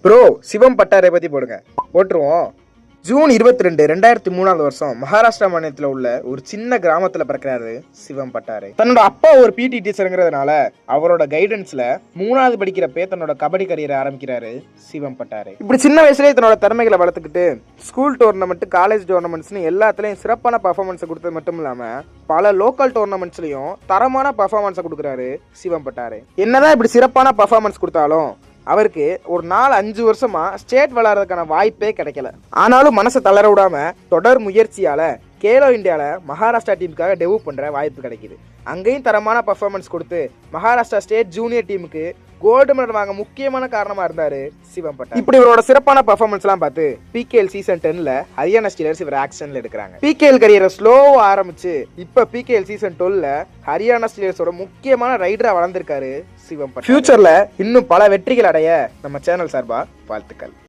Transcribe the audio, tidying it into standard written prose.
Bro சிவம் பட்டாரை பற்றி போடுங்க. போட்டுருவோம். ஜூன் 22, 2003 வருஷம் மகாராஷ்டிரா மாநிலத்தில் உள்ள ஒரு சின்ன கிராமத்தில் பிறக்கிறாரு சிவம் பட்டாரே. தன்னோட அப்பா ஒரு பிடி டீச்சருங்கிறதுனால அவரோட கைடன்ஸ்ல 3வது படிக்கிறப்பே தன்னோட கபடி கரியரை ஆரம்பிக்கிறாரு சிவம் பட்டாரே. இப்படி சின்ன வயசுலேயே தன்னோட திறமைகளை வளர்த்துக்கிட்டு ஸ்கூல் டோர்னமெண்ட், காலேஜ் டோர்னமெண்ட்ஸ்னு எல்லாத்துலேயும் சிறப்பான பர்ஃபார்மன்ஸை கொடுத்தது மட்டும் இல்லாமல் பல லோக்கல் டோர்னமெண்ட்ஸ்லையும் தரமான பர்ஃபார்மன்ஸை கொடுக்குறாரு சிவம் பட்டாரே. என்னதான் இப்படி சிறப்பான பர்ஃபார்மன்ஸ் கொடுத்தாலும் அவருக்கு ஒரு 4-5 வருஷமா ஸ்டேட் விளையாடுறதுக்கான வாய்ப்பே கிடைக்கல. ஆனாலும் மனசை தளர விடாம தொடர் முயற்சியால கேலோ இந்தியால மகாராஷ்டிரா டீமுக்காக டெபியூட் பண்ற வாய்ப்பு கிடைக்குது. அங்கேயும் தரமான பர்ஃபார்மன்ஸ் கொடுத்து மகாராஷ்டிரா ஸ்டேட் ஜூனியர் டீமுக்கு கோல்டு மெடல் வாங்க முக்கியமான காரணமா இருந்தாரு சிவம் பட்டார். இப்படி இவரோட சிறப்பான பர்ஃபார்மன்ஸ் எல்லாம் பார்த்து பிகேஎல் சீசன் 10ல ஹரியானா ஸ்டீலர்ஸ் இவர் ஆக்ஷன்ல எடுக்கிறாங்க. பிகேஎல் கரியரை ஸ்லோவா ஆரம்பிச்சு இப்ப பிகேஎல் சீசன் 12ல ஹரியானா ஸ்டீலர்ஸோட முக்கியமான ரைடரா வளர்ந்திருக்காரு சிவம் பட்டார். ஃபியூச்சர்ல இன்னும் பல வெற்றிகள் அடைய நம்ம சேனல் சார்பா வாழ்த்துக்கள்.